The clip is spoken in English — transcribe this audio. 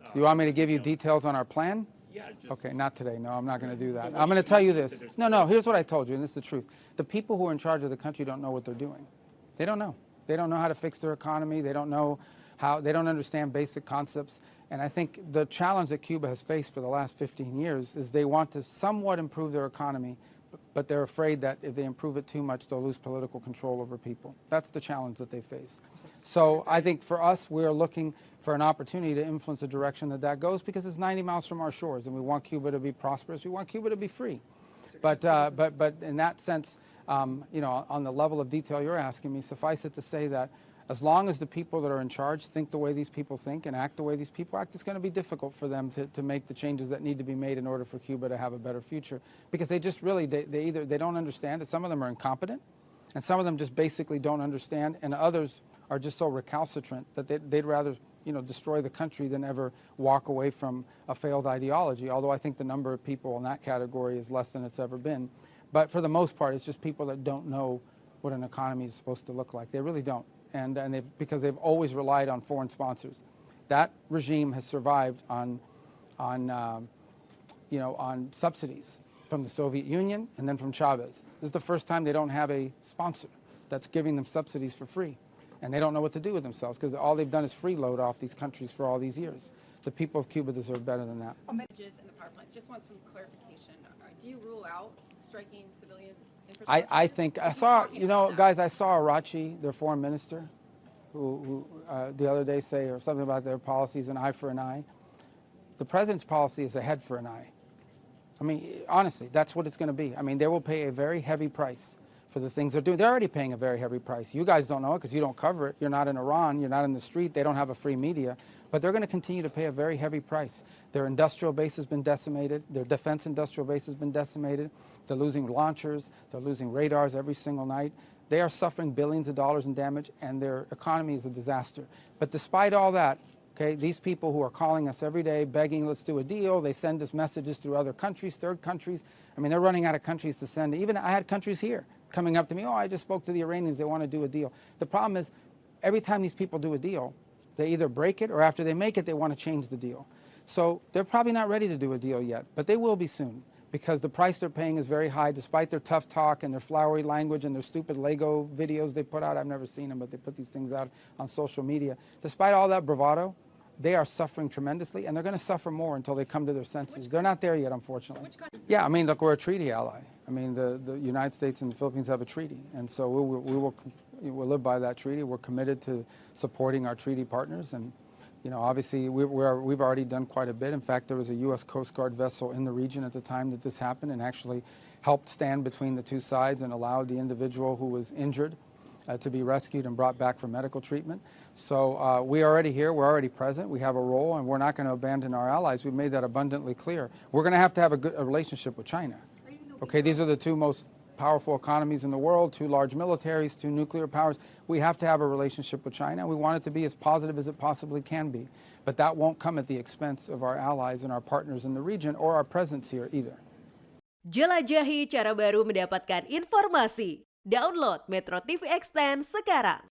So you want me to give you details on our plan? Yeah, just... Okay, not today. No, I'm not going to do that. I'm going to tell you this. No, here's what I told you, and this is the truth. The people who are in charge of the country don't know what they're doing. They don't know. They don't know how to fix their economy. They don't know how, they don't understand basic concepts. And I think the challenge that Cuba has faced for the last 15 years is they want to somewhat improve their economy, but they're afraid that if they improve it too much, they'll lose political control over people. That's the challenge that they face. So I think for us, we're looking for an opportunity to influence the direction that that goes, because it's 90 miles from our shores, and we want Cuba to be prosperous. We want Cuba to be free. But in that sense, you know, on the level of detail you're asking me, suffice it to say that as long as the people that are in charge think the way these people think and act the way these people act, it's going to be difficult for them to make the changes that need to be made in order for Cuba to have a better future. Because they just really, they don't understand it. Some of them are incompetent, and some of them just basically don't understand, and others are just so recalcitrant that they'd rather, you know, destroy the country than ever walk away from a failed ideology, although I think the number of people in that category is less than it's ever been. But for the most part, it's just people that don't know what an economy is supposed to look like. They really don't. And because they've always relied on foreign sponsors. That regime has survived on subsidies from the Soviet Union and then from Chavez. This is the first time they don't have a sponsor that's giving them subsidies for free. And they don't know what to do with themselves, because all they've done is freeload off these countries for all these years. The people of Cuba deserve better than that. And the power plants. Just want some clarification. Do you rule out striking civilian infrastructure? I think, I saw, you know, guys, I saw Araghchi, their foreign minister, who the other day say or something about their policies, an eye for an eye. The president's policy is a head for an eye. I mean, honestly, that's what it's going to be. I mean, they will pay a very heavy price for the things they're doing. They're already paying a very heavy price. You guys don't know it because you don't cover it. You're not in Iran. You're not in the street. They don't have a free media. But they're going to continue to pay a very heavy price. Their industrial base has been decimated. Their defense industrial base has been decimated. They're losing launchers. They're losing radars every single night. They are suffering billions of dollars in damage, and their economy is a disaster. But despite all that, okay, these people who are calling us every day, begging, let's do a deal, they send us messages through other countries, third countries. I mean, they're running out of countries to send. Even I had countries here coming up to me, oh, I just spoke to the Iranians, they want to do a deal. The problem is, every time these people do a deal, they either break it, or after they make it, they want to change the deal. So they're probably not ready to do a deal yet, but they will be soon, because the price they're paying is very high, despite their tough talk and their flowery language and their stupid Lego videos they put out. I've never seen them, but they put these things out on social media. Despite all that bravado, they are suffering tremendously, and they're going to suffer more until they come to their senses. They're not there yet, unfortunately. Yeah, I mean, look, we're a treaty ally. I mean, the United States and the Philippines have a treaty, and so we'll live by that treaty. We're committed to supporting our treaty partners, and you know, obviously, we've already done quite a bit. In fact, there was a U.S. Coast Guard vessel in the region at the time that this happened, and actually helped stand between the two sides and allowed the individual who was injured to be rescued and brought back for medical treatment. So we're already here, we're already present, we have a role, and we're not going to abandon our allies. We've made that abundantly clear. We're going to have a good relationship with China. Okay, these are the two most powerful economies in the world, two large militaries, two nuclear powers. We have to have a relationship with China. We want it to be as positive as it possibly can be. But that won't come at the expense of our allies and our partners in the region or our presence here either. Jelajahi cara baru mendapatkan informasi. Download MetroTV Extend sekarang.